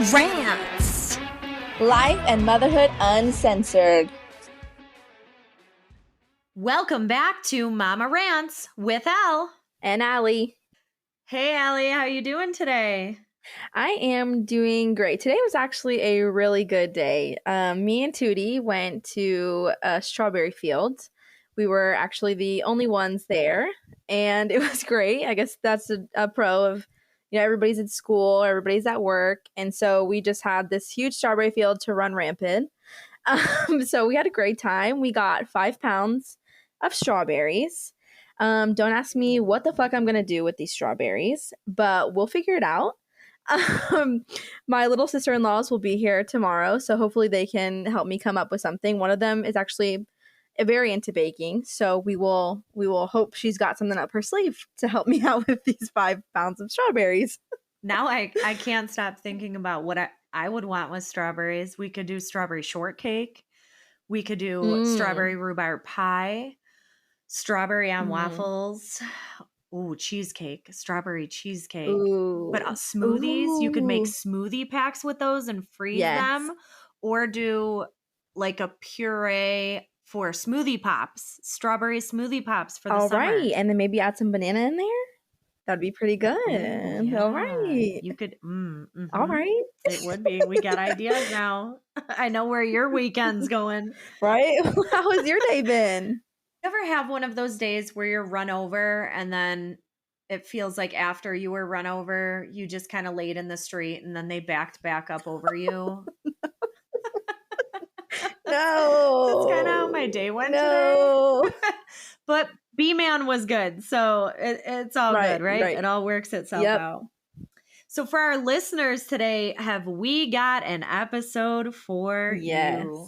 Rants. Life and motherhood uncensored. Welcome back to Mama Rants with Elle. And Allie. Hey, Allie, how you doing today? I am doing great. Today was actually a really good day. Me and Tootie went to a strawberry field. We were actually the only ones there, and it was great. I guess that's a pro of, everybody's at school, everybody's at work, and so we just had this huge strawberry field to run rampant. So we had a great time. We got 5 pounds of strawberries. Don't ask me what the fuck I'm going to do with these strawberries, but we'll figure it out. My little sister-in-laws will be here tomorrow, so hopefully they can help me come up with something. One of them is actually very into baking, so we will hope she's got something up her sleeve to help me out with these 5 pounds of strawberries. Now I can't stop thinking about what I would want with strawberries. We could do strawberry shortcake. We could do strawberry rhubarb pie, strawberry on waffles. Ooh, cheesecake, strawberry cheesecake. Ooh. But smoothies, you could make smoothie packs with those and freeze them, or do like a puree for smoothie pops, strawberry smoothie pops for the summer. All right, and then maybe add some banana in there. That'd be pretty good. Ooh, yeah. All right. You could, All right. It would be. We got ideas now. I know where your weekend's going. Right? How has your day been? You ever have one of those days where you're run over and then it feels like after you were run over, you just kind of laid in the street and then they backed back up over you? No. That's kind of how my day went today. But B-Man was good. So it's all good, right? It all works itself out. So for our listeners today, have we got an episode for you?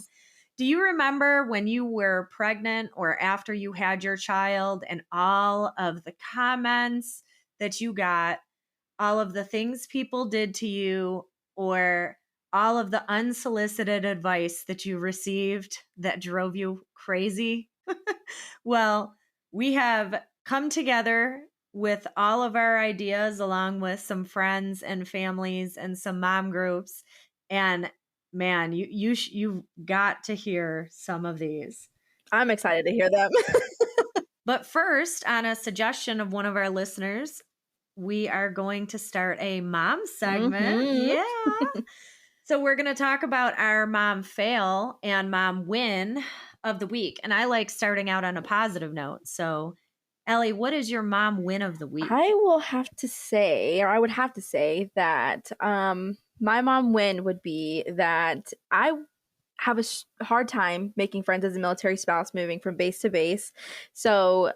Do you remember when you were pregnant or after you had your child and all of the comments that you got, all of the things people did to you, or all of the unsolicited advice that you received that drove you crazy? Well, we have come together with all of our ideas along with some friends and families and some mom groups, and man, you've got to hear some of these. I'm excited to hear them. But first, on a suggestion of one of our listeners, we are going to start a mom segment. Yeah. So we're going to talk about our mom fail and mom win of the week. And I like starting out on a positive note. So Ellie, what is your mom win of the week? I would have to say that my mom win would be that I have a hard time making friends as a military spouse moving from base to base. So,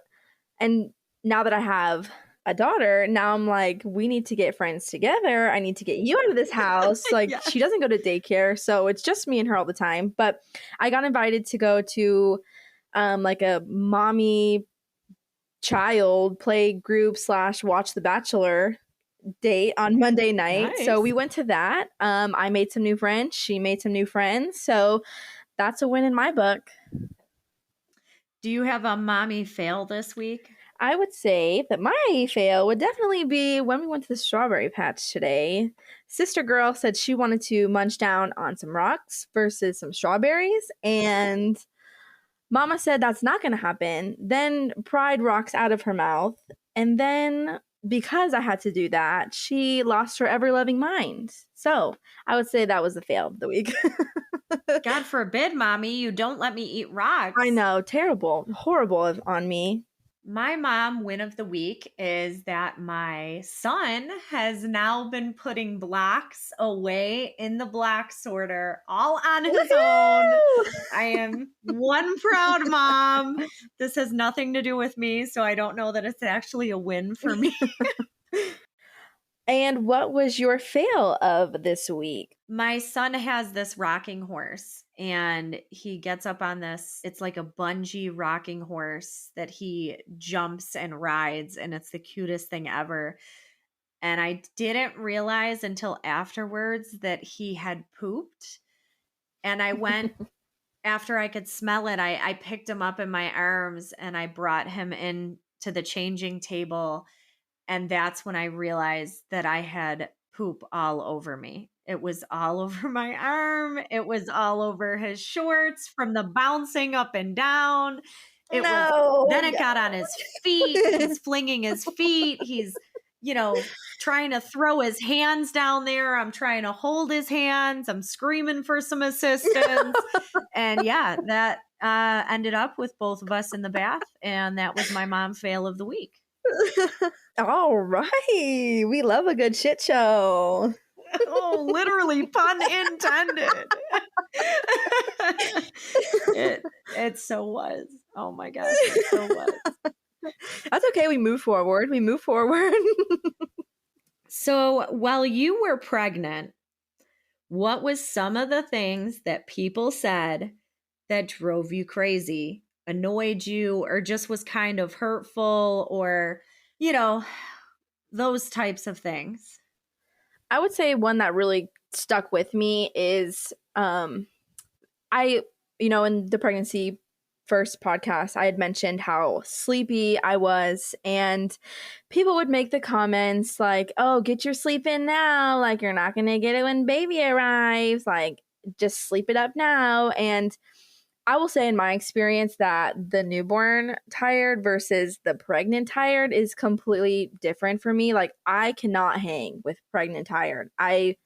and now that I have a daughter, now I'm like, we need to get friends together. I need to get you out of this house. Like she doesn't go to daycare, so it's just me and her all the time. But I got invited to go to like a mommy child play group / watch The Bachelor date on Monday night. Nice. So we went to that. I made some new friends. She made some new friends. So that's a win in my book. Do you have a mommy fail this week? I would say that my fail would definitely be when we went to the strawberry patch today. Sister girl said she wanted to munch down on some rocks versus some strawberries, and Mama said that's not going to happen. Then pried rocks out of her mouth. And then because I had to do that, she lost her ever-loving mind. So I would say that was the fail of the week. God forbid, Mommy, you don't let me eat rocks. I know. Terrible. Horrible on me. My mom win of the week is that my son has now been putting blocks away in the block sorter all on his own. I am one proud mom. This has nothing to do with me, so I don't know that it's actually a win for me. And what was your fail of this week? My son has this rocking horse, and he gets up on this. It's like a bungee rocking horse that he jumps and rides, and it's the cutest thing ever. And I didn't realize until afterwards that he had pooped. And I went, after I could smell it, I picked him up in my arms and I brought him in to the changing table. And that's when I realized that I had poop all over me. It was all over my arm. It was all over his shorts from the bouncing up and down. Then it got on his feet. He's flinging his feet. He's, trying to throw his hands down there. I'm trying to hold his hands. I'm screaming for some assistance. And yeah, that ended up with both of us in the bath. And that was my mom fail of the week. All right. We love a good shit show. Oh, literally, pun intended. It so was. Oh my gosh, it so was. That's okay. We move forward. So while you were pregnant, what was some of the things that people said that drove you crazy, annoyed you, or just was kind of hurtful, or, those types of things? I would say one that really stuck with me is in the pregnancy first podcast, I had mentioned how sleepy I was, and people would make the comments like, oh, get your sleep in now. Like, you're not going to get it when baby arrives. Like, just sleep it up now. And I will say in my experience that the newborn tired versus the pregnant tired is completely different for me. Like, I cannot hang with pregnant tired. I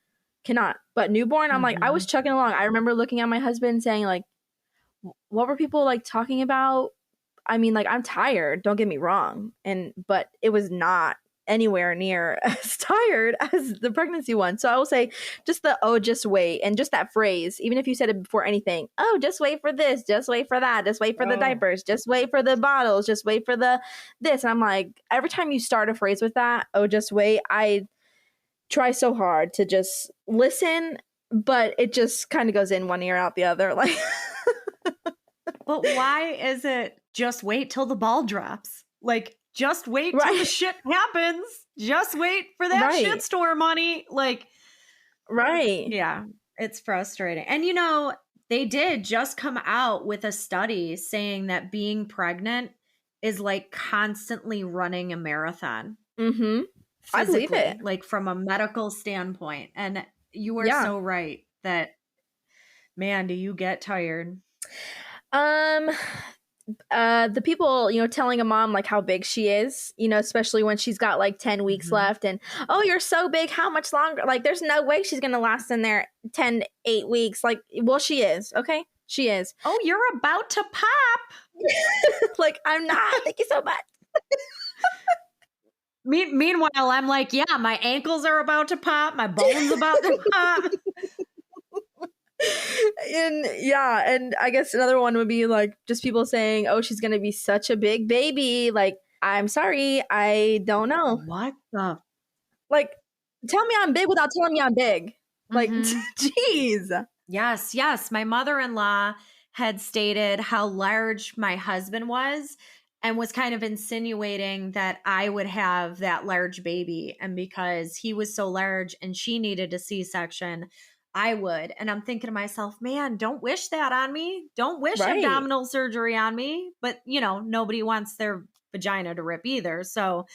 cannot. But newborn, I'm like, I was chugging along. I remember looking at my husband saying, like, what were people like talking about? I mean, like, I'm tired, don't get me wrong. But it was not anywhere near as tired as the pregnancy one. So I will say just just wait. And just that phrase, even if you said it before anything, oh, just wait for this, just wait for that, just wait for the diapers, just wait for the bottles, just wait for this. And I'm like, every time you start a phrase with that, oh, just wait, I try so hard to just listen, but it just kind of goes in one ear out the other. Like, but why is it just wait till the ball drops? Like, just wait till the shit happens. Just wait for that shit store money. Like, yeah, it's frustrating. And, they did just come out with a study saying that being pregnant is like constantly running a marathon. Mm-hmm. I believe it. Like, from a medical standpoint. And you are so right that, man, do you get tired? The people, telling a mom like how big she is, especially when she's got like 10 weeks left, and, oh, you're so big, how much longer? Like, there's no way she's gonna last in there 8 weeks. Like, well, she is. Okay, she is. Oh, you're about to pop. Like, I'm not. Thank you so much. Meanwhile, I'm like, yeah, my ankles are about to pop, my bones about to pop. And I guess another one would be like just people saying, oh, she's gonna be such a big baby. Like, I'm sorry, I don't know. What the? Like, tell me I'm big without telling me I'm big. Like, geez. Yes. My mother-in-law had stated how large my husband was and was kind of insinuating that I would have that large baby. And because he was so large and she needed a C-section, I would. And I'm thinking to myself, man, don't wish that on me. Don't wish abdominal surgery on me. But, nobody wants their vagina to rip either. So.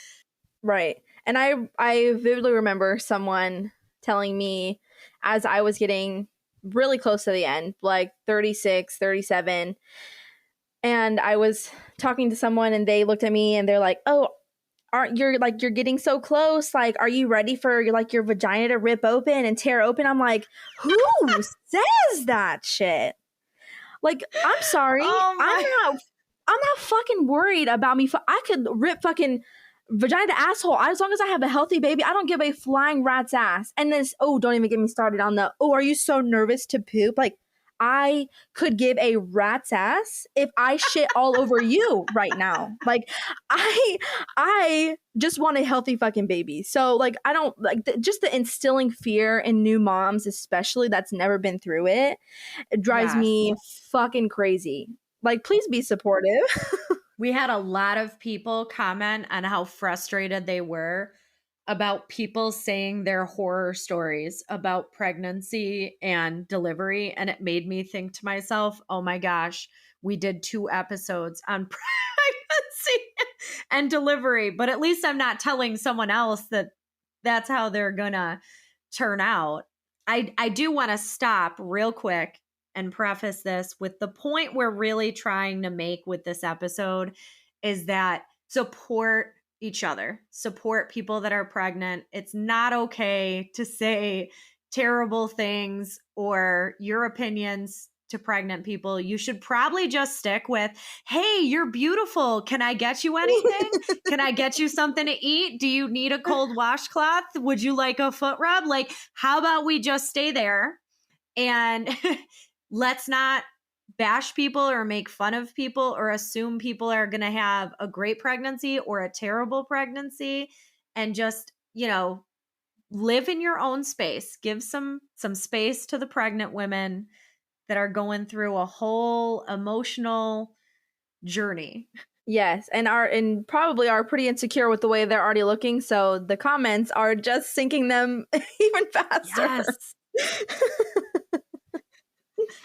Right. And I vividly remember someone telling me as I was getting really close to the end, like 36, 37. And I was talking to someone and they looked at me and they're like, oh, you're getting so close. Like, are you ready for your vagina to rip open and tear open? I'm like, who says that shit? Like, I'm sorry. I'm not fucking worried about me. I could rip fucking vagina to asshole. As long as I have a healthy baby, I don't give a flying rat's ass. And this, don't even get me started on are you so nervous to poop? Like, I could give a rat's ass if I shit all over you right now. Like, I just want a healthy fucking baby. So, like, I don't just the instilling fear in new moms, especially that's never been through it. It drives me fucking crazy. Like, please be supportive. We had a lot of people comment on how frustrated they were about people saying their horror stories about pregnancy and delivery. And it made me think to myself, oh my gosh, we did 2 episodes on pregnancy and delivery, but at least I'm not telling someone else that that's how they're gonna turn out. I do want to stop real quick and preface this with the point we're really trying to make with this episode is that support each other, support people that are pregnant. It's not okay to say terrible things or your opinions to pregnant people. You should probably just stick with, hey, you're beautiful. Can I get you anything? Can I get you something to eat? Do you need a cold washcloth? Would you like a foot rub? Like, how about we just stay there and let's not bash people or make fun of people or assume people are going to have a great pregnancy or a terrible pregnancy, and just, live in your own space. Give some space to the pregnant women that are going through a whole emotional journey. Yes, and probably are pretty insecure with the way they're already looking, so the comments are just sinking them even faster. Yes.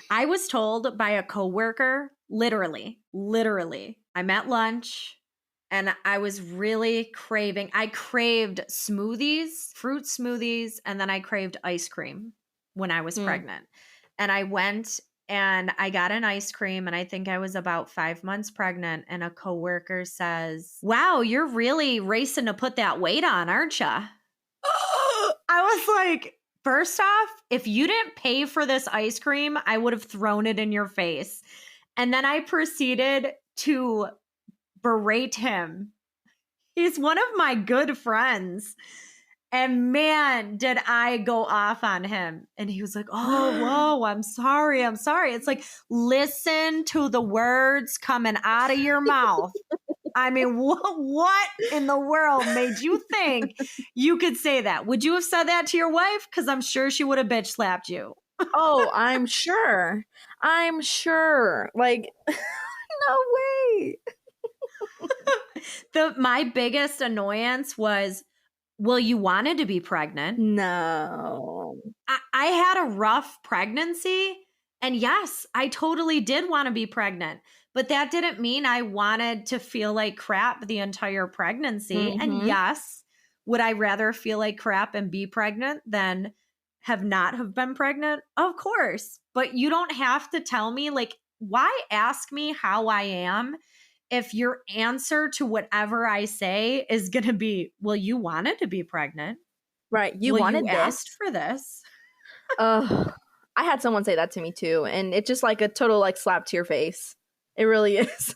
I was told by a coworker, literally, I'm at lunch and I was really I craved smoothies, fruit smoothies, and then I craved ice cream when I was pregnant. And I went and I got an ice cream, and I think I was about 5 months pregnant. And a coworker says, wow, you're really racing to put that weight on, aren't you? I was like, first off, if you didn't pay for this ice cream, I would have thrown it in your face. And then I proceeded to berate him. He's one of my good friends. And man, did I go off on him. And he was like, oh, whoa, I'm sorry. It's like, listen to the words coming out of your mouth. I mean, what in the world made you think you could say that? Would you have said that to your wife? Because I'm sure she would have bitch slapped you. Oh, I'm sure. Like, no way. My biggest annoyance was, well, you wanted to be pregnant. No. I had a rough pregnancy. And yes, I totally did want to be pregnant. But that didn't mean I wanted to feel like crap the entire pregnancy. Mm-hmm. And yes, would I rather feel like crap and be pregnant than not have been pregnant? Of course. But you don't have to tell me, like, why ask me how I am if your answer to whatever I say is going to be, well, you wanted to be pregnant. Right. You wanted this. Asked for this. I had someone say that to me too. And it's just like a total like slap to your face. It really is.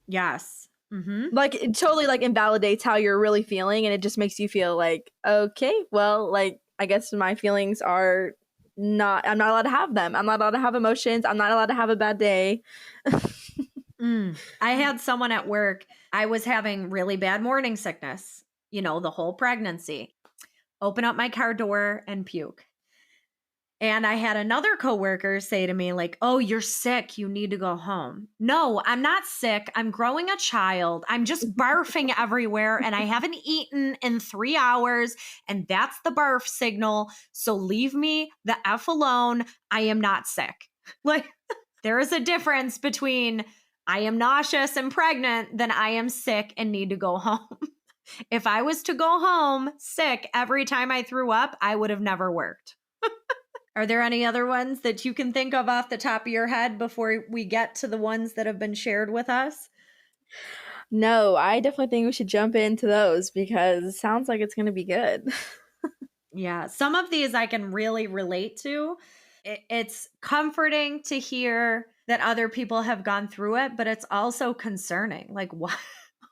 Yes. Mm-hmm. Like it totally like invalidates how you're really feeling. And it just makes you feel like, okay, well, like, I guess my feelings are I'm not allowed to have them. I'm not allowed to have emotions. I'm not allowed to have a bad day. I had someone at work. I was having really bad morning sickness, the whole pregnancy. Open up my car door and puke. And I had another coworker say to me, like, oh, you're sick. You need to go home. No, I'm not sick. I'm growing a child. I'm just barfing everywhere. And I haven't eaten in 3 hours. And that's the barf signal. So leave me the F alone. I am not sick. Like, there is a difference between I am nauseous and pregnant than I am sick and need to go home. If I was to go home sick every time I threw up, I would have never worked. Are there any other ones that you can think of off the top of your head before we get to the ones that have been shared with us? No, I definitely think we should jump into those because it sounds like it's going to be good. Yeah, some of these I can really relate to. It's comforting to hear that other people have gone through it, but it's also concerning. Like,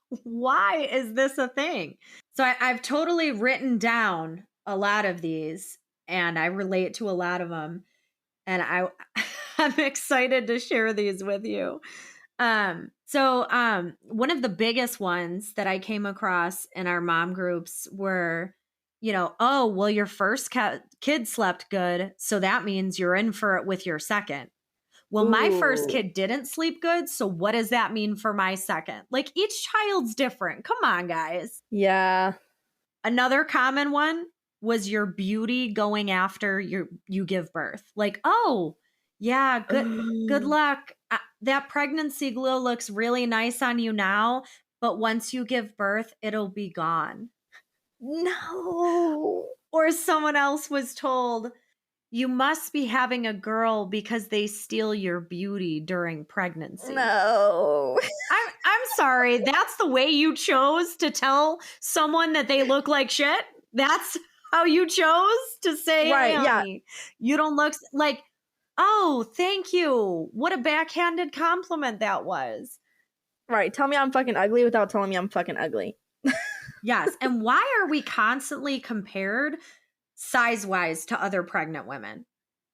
why is this a thing? So I've totally written down a lot of these. And I relate to a lot of them. And I'm excited to share these with you. So one of the biggest ones that I came across in our mom groups were, oh, well, your first kid slept good. So that means you're in for it with your second. Well, my first kid didn't sleep good. So what does that mean for my second? Like, each child's different. Come on, guys. Yeah. Another common one was your beauty going after you give birth. Like, oh, yeah, good luck. That pregnancy glow looks really nice on you now, but once you give birth, it'll be gone. No. Or someone else was told, You must be having a girl because they steal your beauty during pregnancy. No. I'm sorry. That's the way you chose to tell someone that they look like shit? That's how you chose to say, right, hey, honey, you don't look like, oh, thank you. What a backhanded compliment that was. Right. Tell me I'm fucking ugly without telling me I'm fucking ugly. Yes. And why are we constantly compared size-wise to other pregnant women?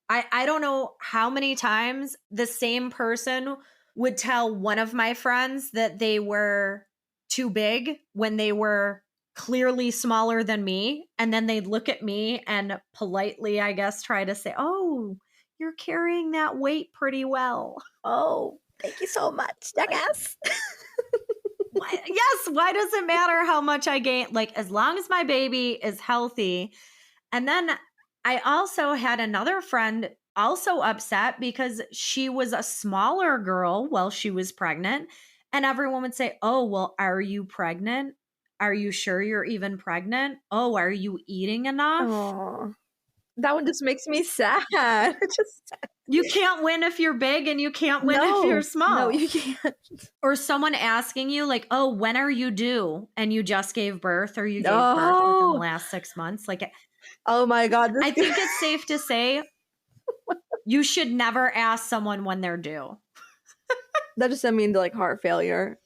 I don't know how many times the same person would tell one of my friends that they were too big when they were clearly smaller than me. And then they'd look at me and politely, I guess, try to say, oh, you're carrying that weight pretty well. Oh, thank you so much, jackass. Yes, why does it matter how much I gain? Like, as long as my baby is healthy. And then I also had another friend also upset because she was a smaller girl while she was pregnant. And everyone would say, oh, well, are you pregnant? Are you sure you're even pregnant? Oh, are you eating enough? Oh, that one just makes me sad. You can't win if you're big and you can't win if you're small. No, you can't. Or someone asking you like, oh, when are you due? And you just gave birth or you gave birth within the last 6 months. Like, oh my God. I think it's safe to say you should never ask someone when they're due. That just sent me into like heart failure.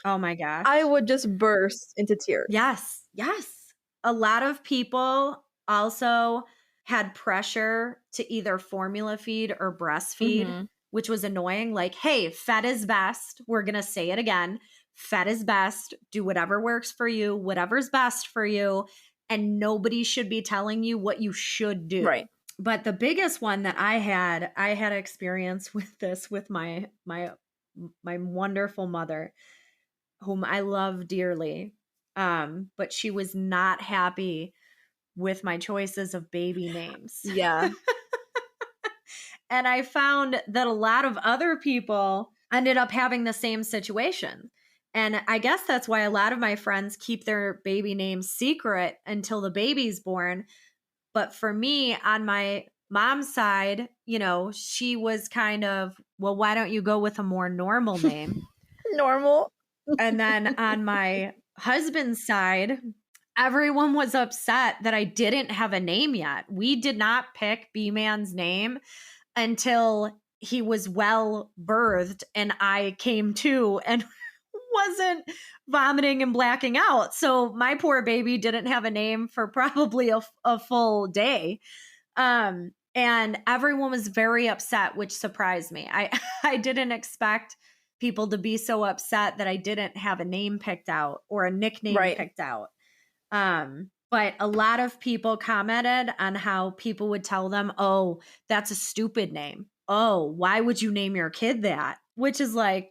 Oh my gosh. I would just burst into tears. Yes. A lot of people also had pressure to either formula feed or breastfeed, which was annoying. Like, hey, fed is best. We're going to say it again. Fed is best. Do whatever works for you, whatever's best for you. And nobody should be telling you what you should do. Right. But the biggest one that I had experience with this with my wonderful mother, whom I love dearly. But she was not happy with my choices of baby names. Yeah. And I found that a lot of other people ended up having the same situation. And I guess that's why a lot of my friends keep their baby names secret until the baby's born. But for me, on my mom's side, you know, she was kind of, well, why don't you go with a more normal name? Normal. And then on my husband's side, everyone was upset that I didn't have a name yet. We did not pick B-Man's name until he was well birthed and I came to and wasn't vomiting and blacking out. So my poor baby didn't have a name for probably a full day. And everyone was very upset, which surprised me. I didn't expect people to be so upset that I didn't have a name picked out or a nickname picked out. But a lot of people commented on how people would tell them, oh, that's a stupid name. Oh, why would you name your kid that? Which is like,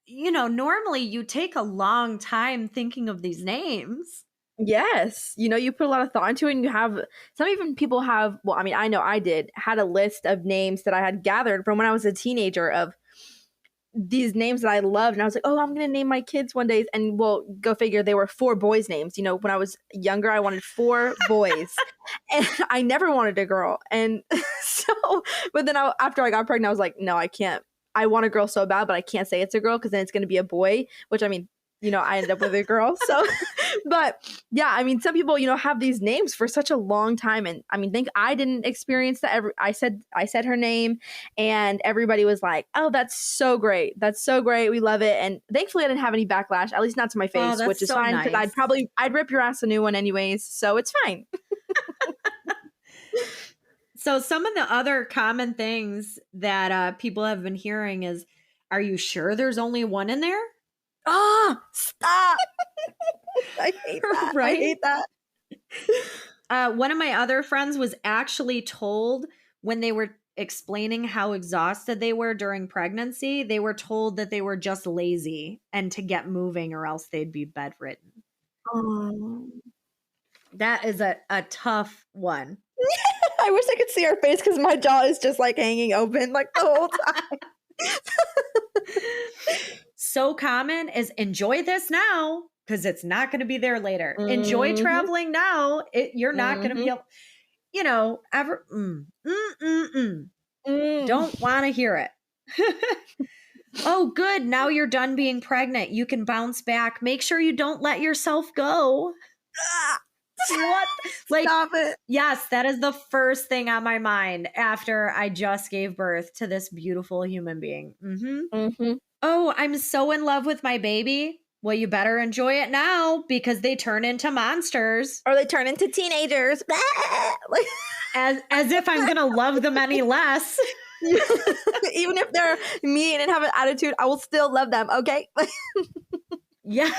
you know, normally you take a long time thinking of these names. Yes. You know, you put a lot of thought into it and you have, some even people have, well, I mean, I know I had a list of names that I had gathered from when I was a teenager of these names that I loved. And I was like, oh, I'm going to name my kids one day. And well, go figure, they were 4 boys' names. You know, when I was younger, I wanted 4 boys and I never wanted a girl. And so, but then after I got pregnant, I was like, no, I can't. I want a girl so bad, but I can't say it's a girl because then it's going to be a boy, which I mean, you know, I ended up with a girl. So, but yeah, I mean, some people, you know, have these names for such a long time. And I mean, I didn't experience that. I said her name and everybody was like, oh, that's so great. That's so great. We love it. And thankfully I didn't have any backlash, at least not to my face, which is so fine because nice. I'd rip your ass a new one anyways. So it's fine. So some of the other common things that people have been hearing is, are you sure there's only one in there? Oh, stop. I hate that. Right? I hate that. One of my other friends was actually told when they were explaining how exhausted they were during pregnancy, they were told that they were just lazy and to get moving or else they'd be bedridden. Oh. That is a tough one. I wish I could see her face because my jaw is just like hanging open like the whole time. So common is enjoy this now because it's not going to be there later. Enjoy traveling now. You're not going to be able. ever. Don't want to hear it. Oh, good. Now you're done being pregnant. You can bounce back. Make sure you don't let yourself go. What? Stop it. Yes, that is the first thing on my mind after I just gave birth to this beautiful human being. Oh, I'm so in love with my baby. Well, you better enjoy it now because they turn into monsters. Or they turn into teenagers. As if I'm going to love them any less. Even if they're mean and have an attitude, I will still love them, okay? Yeah.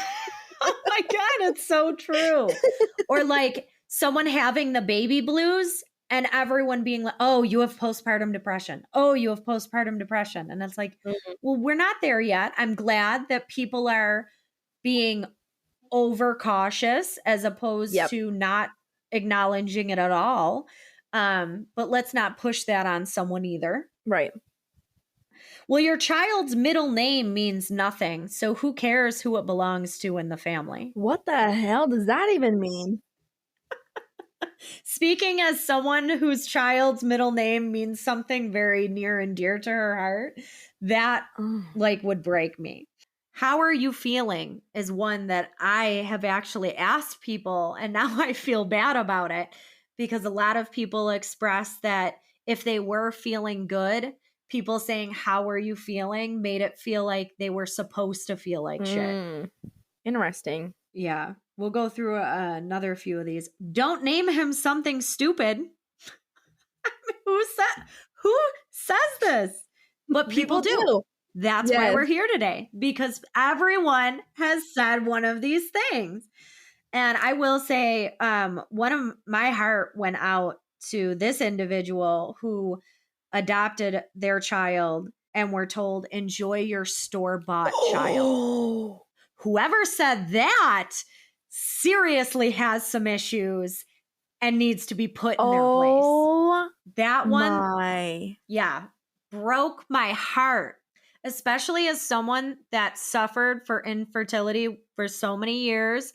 Oh my God, it's so true. Or like someone having the baby blues and everyone being like, oh, you have postpartum depression. Oh, you have postpartum depression. And it's like, well, we're not there yet. I'm glad that people are being overcautious as opposed to not acknowledging it at all. But let's not push that on someone either. Right. Well, your child's middle name means nothing, so who cares who it belongs to in the family? What the hell does that even mean? Speaking as someone whose child's middle name means something very near and dear to her heart, that would break me. How are you feeling is one that I have actually asked people, and now I feel bad about it because a lot of people express that if they were feeling good, people saying, how are you feeling, made it feel like they were supposed to feel like shit. Interesting. Yeah. We'll go through another few of these. Don't name him something stupid. Who says this? But people do. That's why we're here today, because everyone has said one of these things. And I will say, one of my heart went out to this individual who adopted their child and were told, enjoy your store-bought child. Whoever said that seriously has some issues and needs to be put in their place. That one, broke my heart, especially as someone that suffered for infertility for so many years.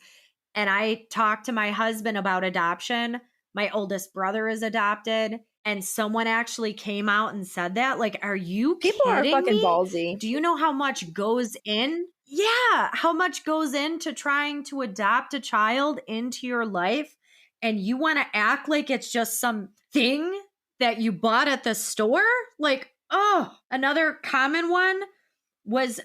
And I talked to my husband about adoption. My oldest brother is adopted. And someone actually came out and said that. Like, are you People kidding are fucking me? ballsy. Do you know how much goes in? Yeah, how much goes into trying to adopt a child into your life? And you want to act like it's just some thing that you bought at the store? Like, oh, another common one was,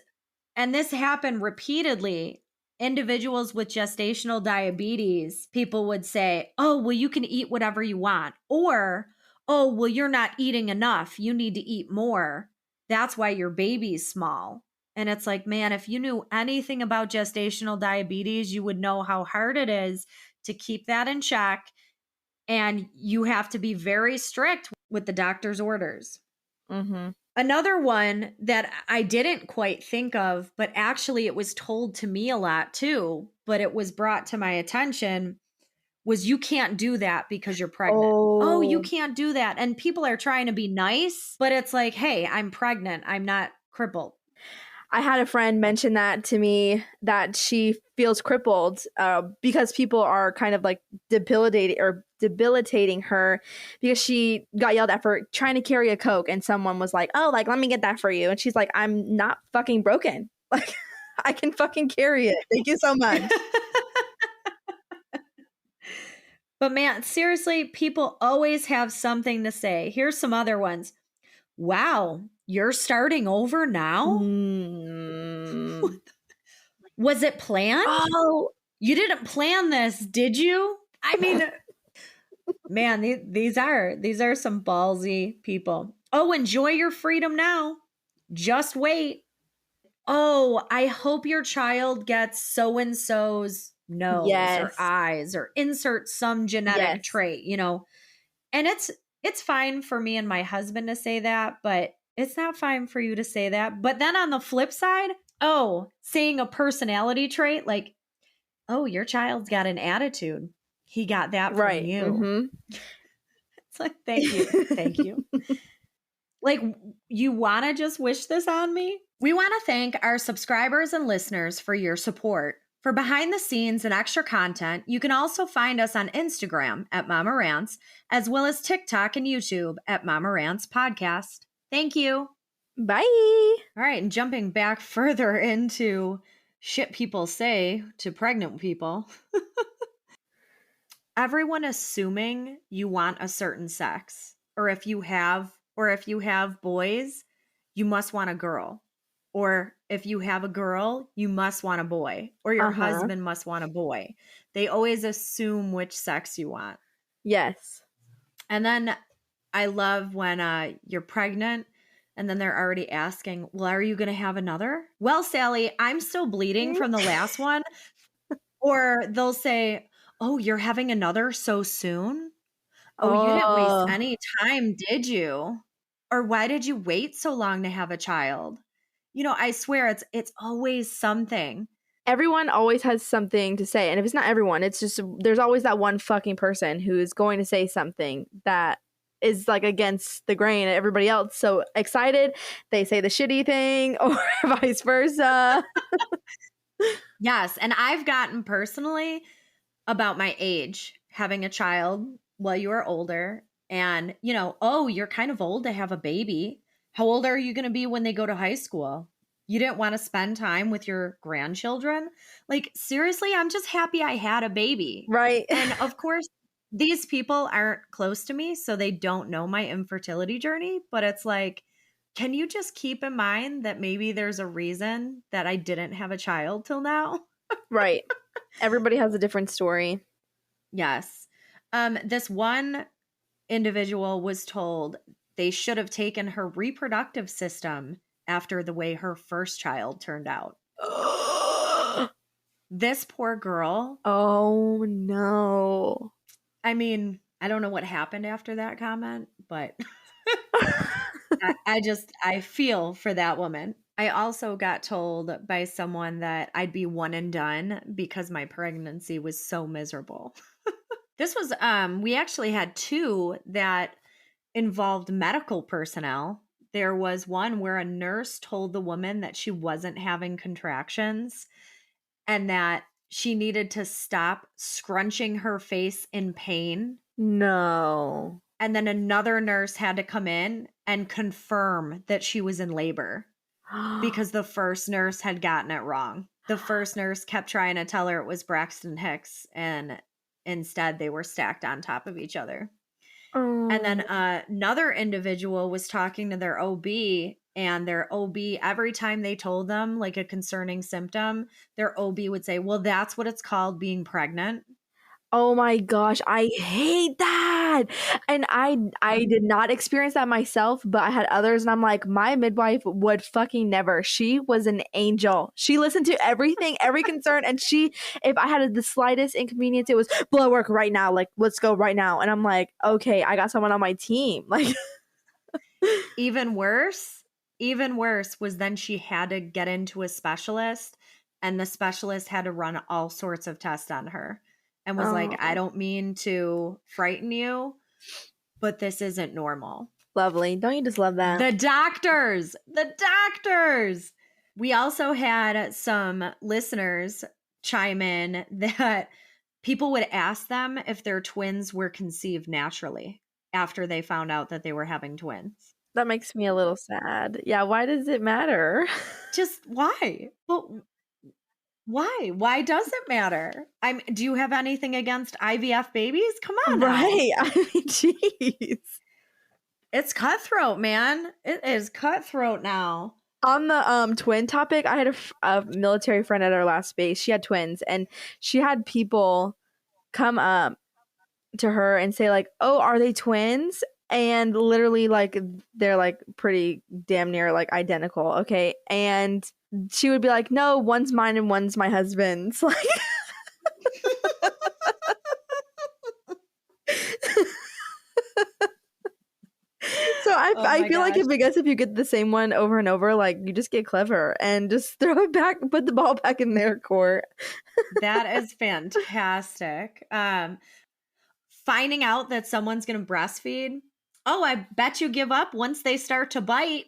and this happened repeatedly, individuals with gestational diabetes, people would say, oh, well, you can eat whatever you want. Or, oh, well, you're not eating enough. You need to eat more. That's why your baby's small. And it's like, man, if you knew anything about gestational diabetes, you would know how hard it is to keep that in check. And you have to be very strict with the doctor's orders. Another one that I didn't quite think of, but actually it was told to me a lot too, but it was brought to my attention, was you can't do that because you're pregnant. Oh, you can't do that. And people are trying to be nice, but it's like, hey, I'm pregnant. I'm not crippled. I had a friend mention that to me, that she feels crippled because people are kind of like debilitating her because she got yelled at for trying to carry a Coke, and someone was like, oh, like, let me get that for you. And she's like, I'm not fucking broken. Like, I can fucking carry it. Thank you so much. But man, seriously, people always have something to say. Here's some other ones. Wow, you're starting over now? Was it planned? Oh, you didn't plan this, did you? I mean, man, these are some ballsy people. Oh, enjoy your freedom now. Just wait. Oh, I hope your child gets so-and-so's nose or eyes, or insert some genetic trait, you know. And it's fine for me and my husband to say that, but it's not fine for you to say that. But then on the flip side, saying a personality trait, like, oh, your child's got an attitude. He got that from you. It's like, thank you. Thank you. Like, you want to just wish this on me? We want to thank our subscribers and listeners for your support. For behind the scenes and extra content, you can also find us on Instagram at Mama Rants, as well as TikTok and YouTube at Mama Rants Podcast. Thank you. Bye. All right, and jumping back further into shit people say to pregnant people. Everyone assuming you want a certain sex, or if you have boys, you must want a girl. Or if you have a girl, you must want a boy, or your husband must want a boy. They always assume which sex you want. Yes. And then I love when you're pregnant and then they're already asking, well, are you going to have another? Well, Sally, I'm still bleeding from the last one. Or they'll say, oh, you're having another so soon? Oh, you didn't waste any time, did you? Or why did you wait so long to have a child? You know, I swear it's always something. Everyone always has something to say. And if it's not everyone, it's just there's always that one fucking person who is going to say something that is like against the grain and everybody else so excited. They say the shitty thing or vice versa. Yes. And I've gotten personally about my age, having a child while you are older. And, you know, oh, you're kind of old to have a baby. How old are you going to be when they go to high school? You didn't want to spend time with your grandchildren? Like, seriously, I'm just happy I had a baby. Right. And of course, these people aren't close to me, so they don't know my infertility journey. But it's like, can you just keep in mind that maybe there's a reason that I didn't have a child till now? Right. Everybody has a different story. Yes. This one individual was told they should have taken her reproductive system after the way her first child turned out. This poor girl. Oh, no. I mean, I don't know what happened after that comment, but I feel for that woman. I also got told by someone that I'd be one and done because my pregnancy was so miserable. This was, we actually had two that involved medical personnel. There was one where a nurse told the woman that she wasn't having contractions and that she needed to stop scrunching her face in pain. No. And then another nurse had to come in and confirm that she was in labor because the first nurse had gotten it wrong. The first nurse kept trying to tell her it was Braxton Hicks, and instead they were stacked on top of each other. And then another individual was talking to their OB, and their OB, every time they told them like a concerning symptom, their OB would say, well, that's what it's called, being pregnant. Oh my gosh, I hate that. And I did not experience that myself, but I had others, and I'm like, my midwife would fucking never. She was an angel. She listened to everything, every concern, and if I had the slightest inconvenience, it was blood work right now, like let's go right now. And I'm like, okay, I got someone on my team. Like even worse was then she had to get into a specialist, and the specialist had to run all sorts of tests on her. And was like, I don't mean to frighten you, but this isn't normal. Lovely. Don't you just love that? The doctors. We also had some listeners chime in that people would ask them if their twins were conceived naturally after they found out that they were having twins. That makes me a little sad. Yeah, why does it matter? Just why? Well, why? Why does it matter? Do you have anything against IVF babies? Come on now. Right. I mean, jeez. It's cutthroat, man. It is cutthroat now. On the twin topic, I had a military friend at our last base. She had twins, and she had people come up to her and say like, oh, are they twins? And literally like they're like pretty damn near like identical. Okay. And she would be like, no, one's mine and one's my husband's. Like so I feel like if you get the same one over and over, like you just get clever and just throw it back, put the ball back in their court. That is fantastic. Finding out that someone's going to breastfeed. Oh, I bet you give up once they start to bite.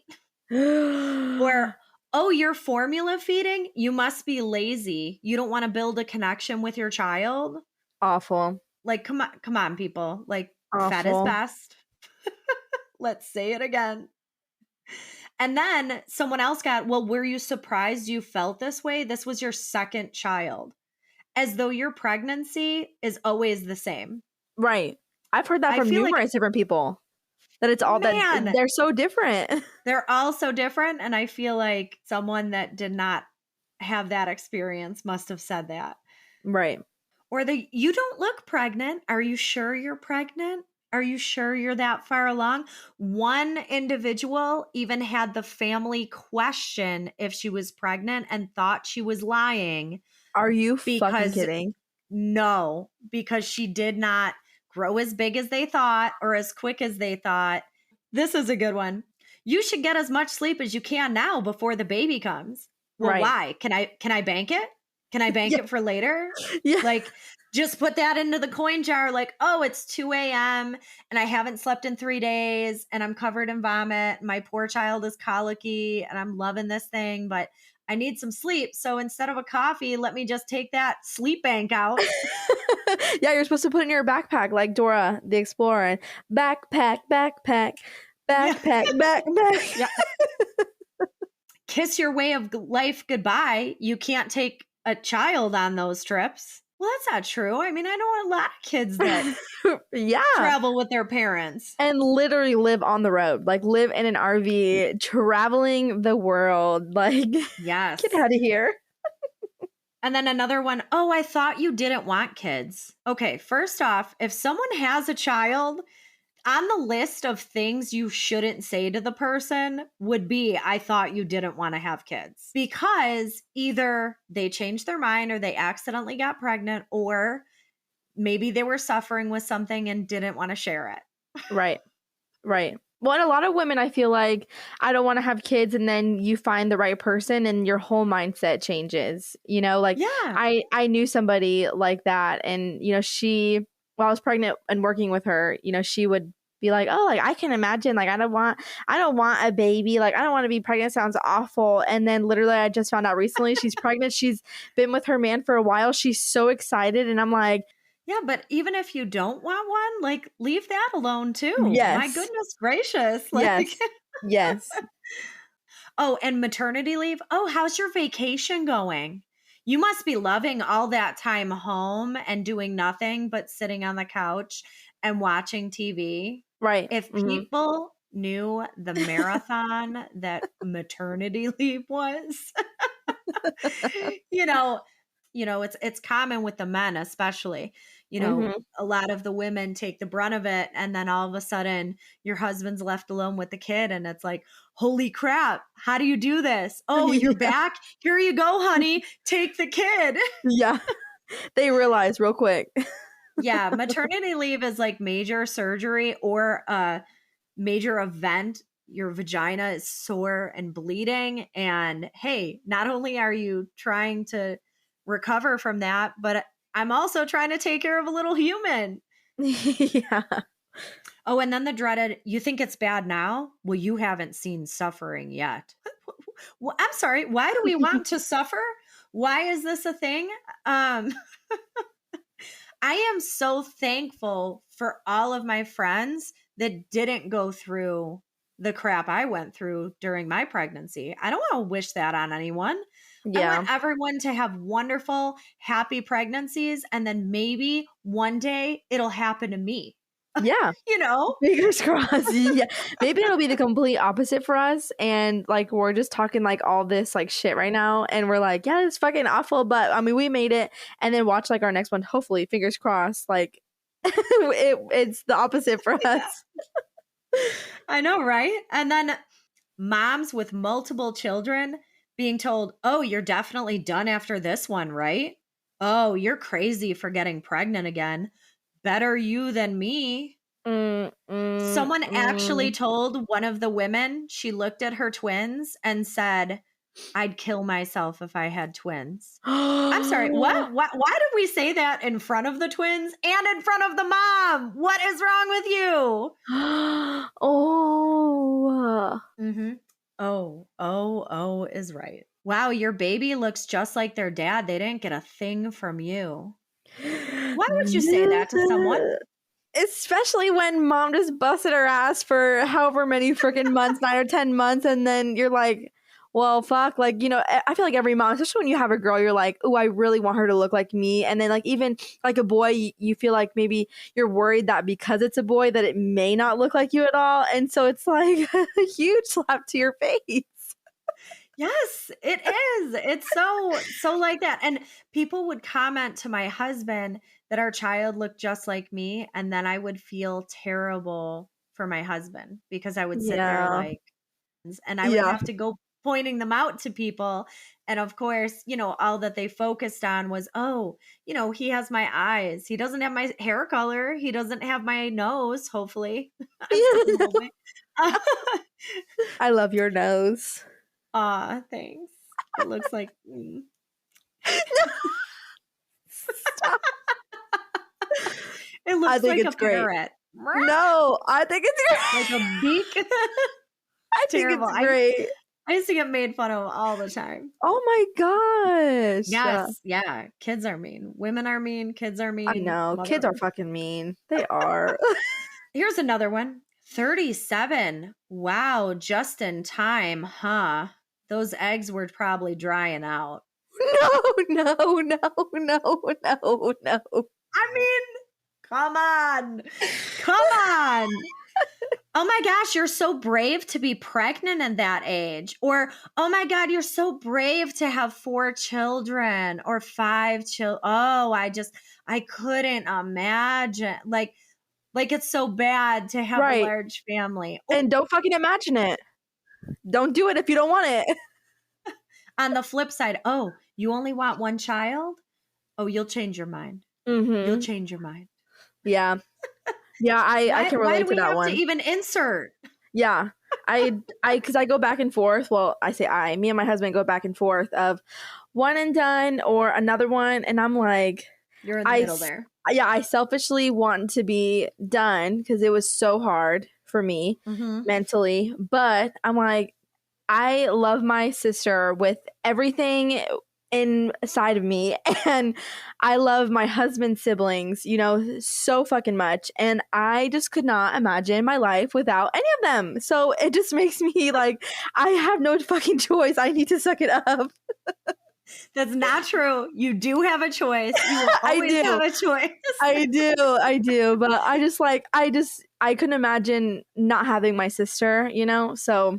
Or, Oh, you're formula feeding? You must be lazy. You don't want to build a connection with your child? Awful. Like, come on, people. Like, fed is Awful. best. Let's say it again. And then someone else got, well, were you surprised you felt this way? This was your second child. As though your pregnancy is always the same. Right. I've heard that from numerous different people. That it's all that they're so different. They're all so different. And I feel like someone that did not have that experience must have said that. Right. Or you don't look pregnant. Are you sure you're pregnant? Are you sure you're that far along? One individual even had the family question if she was pregnant and thought she was lying. Are you fucking kidding? No, because she did not grow as big as they thought or as quick as they thought. This is a good one. You should get as much sleep as you can now before the baby comes. Well, why? Can I bank it? Can I bank it for later? Yeah. Like, just put that into the coin jar. Like, oh, it's 2 a.m. and I haven't slept in 3 days and I'm covered in vomit. My poor child is colicky and I'm loving this thing, but I need some sleep. So instead of a coffee, let me just take that sleep bank out. Yeah, you're supposed to put it in your backpack like Dora the Explorer. Backpack. Yeah. Kiss your way of life goodbye. You can't take a child on those trips. Well, that's not true. I mean, I know a lot of kids that travel with their parents. And literally live on the road. Like live in an RV, traveling the world. Like, yes. Get out of here. And then another one, oh, I thought you didn't want kids. Okay, first off, if someone has a child, on the list of things you shouldn't say to the person would be, I thought you didn't want to have kids. Because either they changed their mind or they accidentally got pregnant, or maybe they were suffering with something and didn't want to share it. Right. Well, and a lot of women, I feel like, I don't want to have kids, and then you find the right person and your whole mindset changes. You know, like I knew somebody like that, and while I was pregnant and working with her, she would be like, oh, like I can imagine, like I don't want a baby, like I don't want to be pregnant, sounds awful. And then literally I just found out recently she's pregnant. She's been with her man for a while. She's so excited, and I'm like, yeah, but even if you don't want one, like leave that alone too. Yes. My goodness gracious. Like, yes. Oh, and maternity leave. Oh, how's your vacation going? You must be loving all that time home and doing nothing but sitting on the couch and watching TV. Right. If people knew the marathon that maternity leave was, it's common with the men, especially, a lot of the women take the brunt of it. And then all of a sudden your husband's left alone with the kid. And it's like, holy crap, how do you do this? Oh, you're back. Here you go, honey. Take the kid. Yeah. They realize real quick. Yeah. Maternity leave is like major surgery or a major event. Your vagina is sore and bleeding. And hey, not only are you trying to recover from that, but I'm also trying to take care of a little human. Yeah. Oh, and then the dreaded, you think it's bad now? Well, you haven't seen suffering yet. Well, I'm sorry. Why do we want to suffer? Why is this a thing? I am so thankful for all of my friends that didn't go through the crap I went through during my pregnancy. I don't want to wish that on anyone. Yeah. I want everyone to have wonderful, happy pregnancies. And then maybe one day it'll happen to me. Yeah. Fingers crossed. Yeah. Maybe it'll be the complete opposite for us. And like, we're just talking like all this like shit right now. And we're like, yeah, it's fucking awful. But I mean, we made it. And then watch like our next one. Hopefully, fingers crossed. Like it's the opposite for us. I know, right? And then moms with multiple children being told, oh, you're definitely done after this one, right? Oh, you're crazy for getting pregnant again. Better you than me. Someone actually told one of the women, she looked at her twins and said, I'd kill myself if I had twins. I'm sorry. What? Why did we say that in front of the twins and in front of the mom? What is wrong with you? Oh. Mm-hmm. Oh is right. Wow, your baby looks just like their dad. They didn't get a thing from you. Why would you say that to someone? Especially when mom just busted her ass for however many freaking months, 9 or 10 months, and then you're like, well, fuck, like, you know, I feel like every mom, especially when you have a girl, you're like, oh, I really want her to look like me. And then like even like a boy, you feel like maybe you're worried that because it's a boy that it may not look like you at all. And so it's like a huge slap to your face. Yes, it is. It's so like that. And people would comment to my husband that our child looked just like me, and then I would feel terrible for my husband because I would sit there Yeah. like, and I would Yeah. have to go pointing them out to people. And of course, you know, all that they focused on was, oh, you know, he has my eyes. He doesn't have my hair color. He doesn't have my nose, hopefully. I'm still hoping. I love your nose. Aw, thanks. It looks like me. Stop. It looks like a parrot. No, I think it's great. Like a beak. I Terrible. think it's great. I used to get made fun of all the time. Oh my gosh. Yes. Yeah. Kids are mean. Women are mean. Kids are mean. I know. Kids are fucking mean. They are. Here's another one. 37. Wow. Just in time, huh? Those eggs were probably drying out. No. I mean, come on. Come on. Oh my gosh, you're so brave to be pregnant at that age. Or, oh my God, you're so brave to have 4 children or 5 children. Oh, I couldn't imagine. Like it's so bad to have a large family. And don't fucking imagine it. Don't do it if you don't want it. On the flip side, oh, you only want 1 child? Oh, you'll change your mind. Mm-hmm. You'll change your mind. Yeah. Yeah, I can relate to that one. Why do we have to even insert? Yeah. Because I go back and forth. Well, I say me and my husband go back and forth of one and done or another one. And I'm like, you're in the middle there. Yeah, I selfishly want to be done because it was so hard for me mentally. But I'm like, I love my sister with everything inside of me, and I love my husband's siblings, you know, so fucking much, and I just could not imagine my life without any of them. So it just makes me like, I have no fucking choice. I need to suck it up. That's not true. You do have a choice. You will always have a choice. I do. But I couldn't imagine not having my sister, you know? So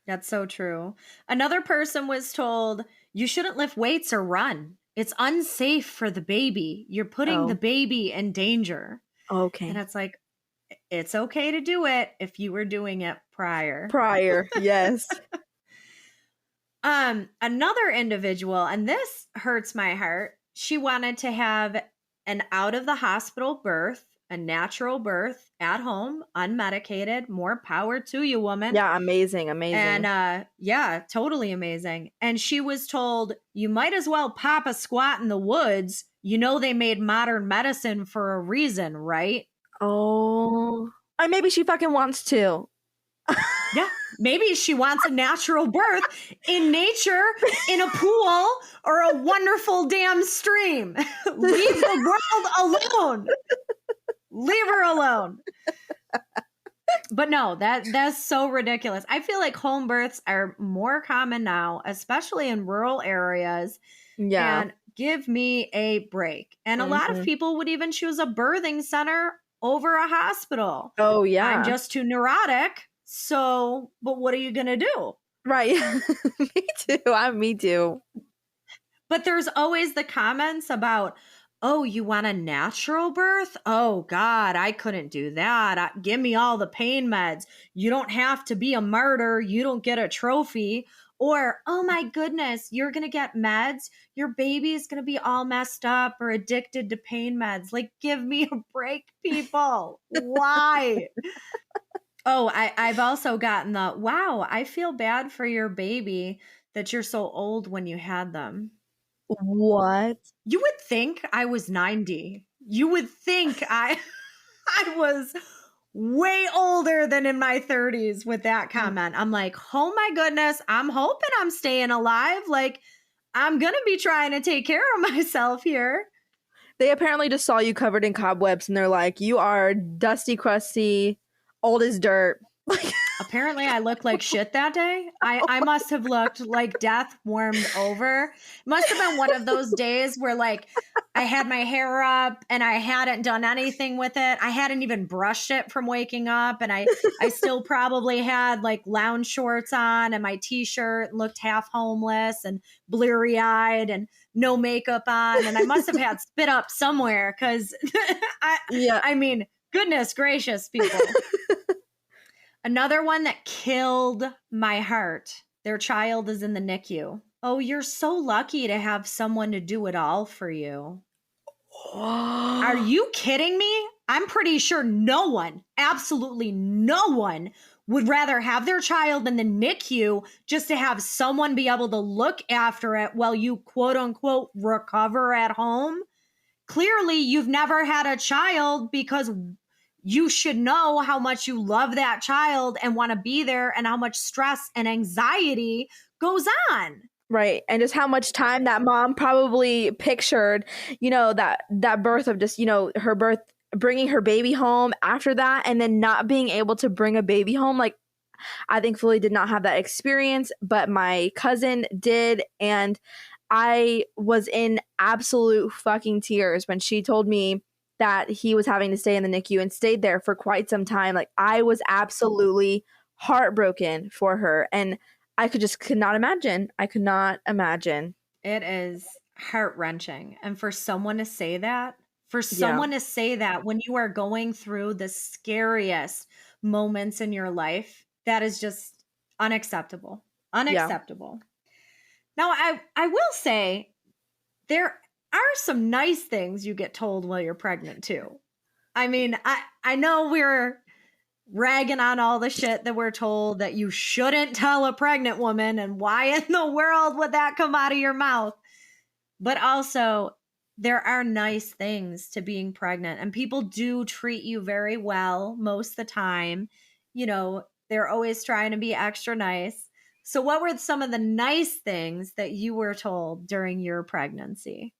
that's so true. Another person was told, you shouldn't lift weights or run. It's unsafe for the baby. You're putting the baby in danger. Okay. And it's like, it's okay to do it if you were doing it prior. Yes. Another individual, and this hurts my heart. She wanted to have an out of the hospital birth, a natural birth at home, unmedicated. More power to you, woman. Yeah, amazing. And yeah, totally amazing. And she was told, you might as well pop a squat in the woods. You know they made modern medicine for a reason, right? Oh, maybe she fucking wants to. Yeah, maybe she wants a natural birth in nature, in a pool, or a wonderful damn stream. Leave the world alone. Leave her alone. But no, that's so ridiculous. I feel like home births are more common now, especially in rural areas. Yeah. And give me a break. And a lot of people would even choose a birthing center over a hospital. Oh, yeah. I'm just too neurotic. So, but what are you going to do? Right. Me too. But there's always the comments about, oh, you want a natural birth? Oh, God, I couldn't do that. Give me all the pain meds. You don't have to be a martyr. You don't get a trophy. Or, oh my goodness, you're going to get meds. Your baby is going to be all messed up or addicted to pain meds. Like, give me a break, people. Why? Oh, I've also gotten the, wow, I feel bad for your baby that you're so old when you had them. What? You would think I was 90. You would think I was way older than in my 30s with that comment. I'm like, oh my goodness, I'm hoping I'm staying alive. Like, I'm going to be trying to take care of myself here. They apparently just saw you covered in cobwebs and they're like, you are dusty, crusty, old as dirt. Apparently I looked like shit that day. I must have looked like death warmed over. Must have been one of those days where like I had my hair up and I hadn't done anything with it. I hadn't even brushed it from waking up. And I still probably had like lounge shorts on and my t-shirt, looked half homeless and bleary eyed and no makeup on. And I must have had spit up somewhere because I mean, goodness gracious, people. Another one that killed my heart. Their child is in the NICU. Oh, you're so lucky to have someone to do it all for you. Are you kidding me? I'm pretty sure no one, absolutely no one, would rather have their child in the NICU just to have someone be able to look after it while you quote unquote recover at home. Clearly, you've never had a child because you should know how much you love that child and want to be there and how much stress and anxiety goes on. Right. And just how much time that mom probably pictured, you know, that birth of just, you know, her birth, bringing her baby home after that and then not being able to bring a baby home. Like, I thankfully did not have that experience, but my cousin did. And I was in absolute fucking tears when she told me that he was having to stay in the NICU and stayed there for quite some time. Like, I was absolutely heartbroken for her. And I could not imagine. I could not imagine. It is heart-wrenching. And for someone to say that, when you are going through the scariest moments in your life, that is just unacceptable. Unacceptable. Yeah. Now, I will say there are some nice things you get told while you're pregnant too. I mean, I know we're ragging on all the shit that we're told that you shouldn't tell a pregnant woman and why in the world would that come out of your mouth? But also, there are nice things to being pregnant and people do treat you very well most of the time. You know, they're always trying to be extra nice. So what were some of the nice things that you were told during your pregnancy?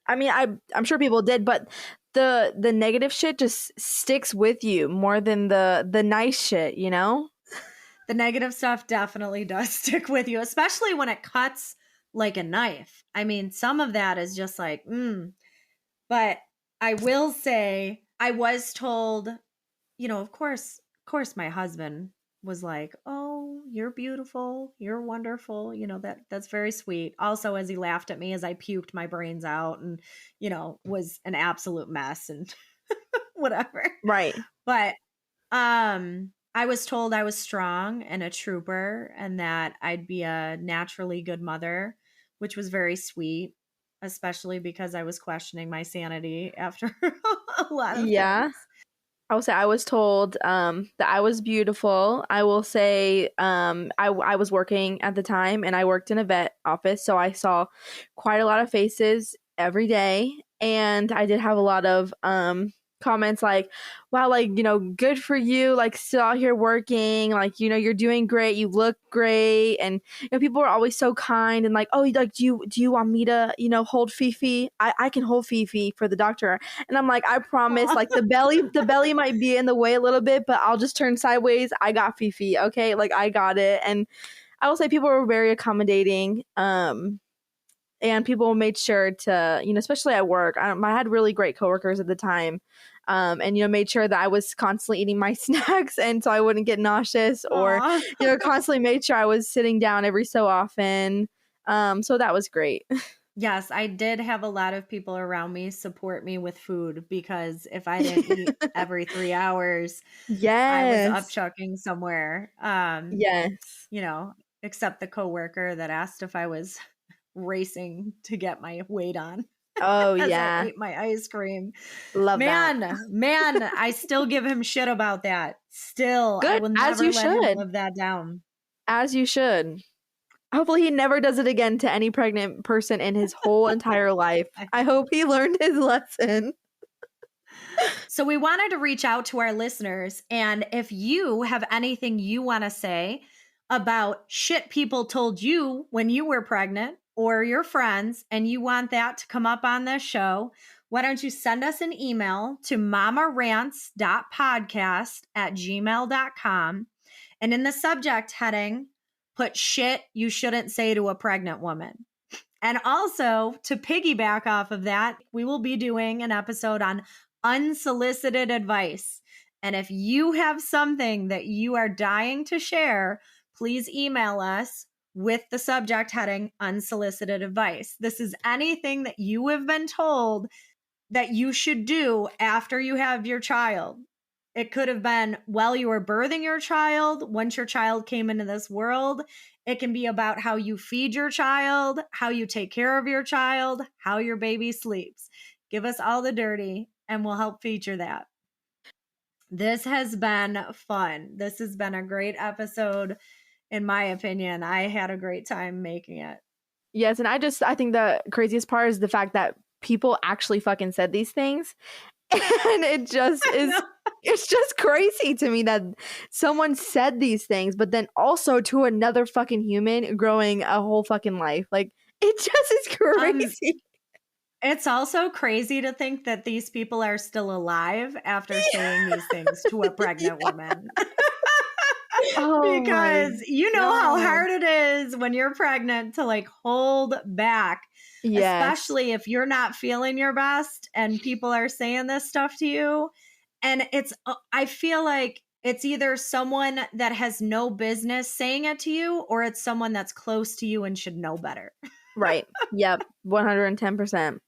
I mean, I'm sure people did, but the negative shit just sticks with you more than the nice shit, you know? The negative stuff definitely does stick with you, especially when it cuts like a knife. I mean, some of that is just like, But I will say I was told, you know, of course my husband was like, "Oh, you're beautiful. You're wonderful." You know, that's very sweet. Also, as he laughed at me as I puked my brains out and, you know, was an absolute mess and whatever. Right. But I was told I was strong and a trooper and that I'd be a naturally good mother, which was very sweet, especially because I was questioning my sanity after a lot of things. I will say I was told that I was beautiful. I will say I was working at the time and I worked in a vet office. So I saw quite a lot of faces every day. And I did have a lot of comments like, wow, like, you know, good for you, like still out here working, like, you know, you're doing great, you look great. And you know, people are always so kind and like, oh, like, do you want me to, you know, hold Fifi? I can hold Fifi for the doctor. And I'm like, I promise. Aww. Like the belly might be in the way a little bit, but I'll just turn sideways. I got Fifi, okay, like I got it. And I will say people were very accommodating. And people made sure to, you know, especially at work, I had really great coworkers at the time. And, you know, made sure that I was constantly eating my snacks and so I wouldn't get nauseous. Aww. Or, you know, constantly made sure I was sitting down every so often. So that was great. Yes, I did have a lot of people around me support me with food because if I didn't eat every 3 hours, I was upchucking somewhere. You know, except the coworker that asked if I was racing to get my weight on. Oh as yeah. I ate my ice cream. Love man, that. Man, I still give him shit about that. Still, good. I will never As you let should. him live that down. As you should. Hopefully he never does it again to any pregnant person in his whole entire life. I hope he learned his lesson. So we wanted to reach out to our listeners. And if you have anything you want to say about shit people told you when you were pregnant or your friends, and you want that to come up on this show, why don't you send us an email to mamarants.podcast@gmail.com. And in the subject heading, put shit you shouldn't say to a pregnant woman. And also, to piggyback off of that, we will be doing an episode on unsolicited advice. And if you have something that you are dying to share, please email us with the subject heading unsolicited advice. This is anything that you have been told that you should do after you have your child. It could have been while you were birthing your child, once your child came into this world. It can be about how you feed your child, how you take care of your child, how your baby sleeps. Give us all the dirty and we'll help feature that. This has been fun. This has been a great episode, in my opinion. I had a great time making it. Yes, and I think the craziest part is the fact that people actually fucking said these things. And it just is, it's just crazy to me that someone said these things, but then also to another fucking human growing a whole fucking life. Like, it just is crazy. It's also crazy to think that these people are still alive after saying these things to a pregnant woman. Because you know how hard it is when you're pregnant to like hold back. Yes. Especially if you're not feeling your best and people are saying this stuff to you. And I feel like it's either someone that has no business saying it to you, or it's someone that's close to you and should know better. Right. Yep. 110%.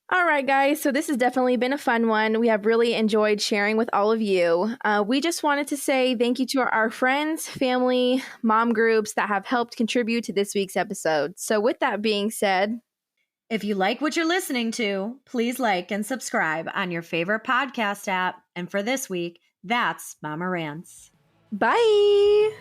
All right, guys. So this has definitely been a fun one. We have really enjoyed sharing with all of you. We just wanted to say thank you to our friends, family, mom groups that have helped contribute to this week's episode. So with that being said, if you like what you're listening to, please like and subscribe on your favorite podcast app. And for this week, that's Mama Rants. Bye.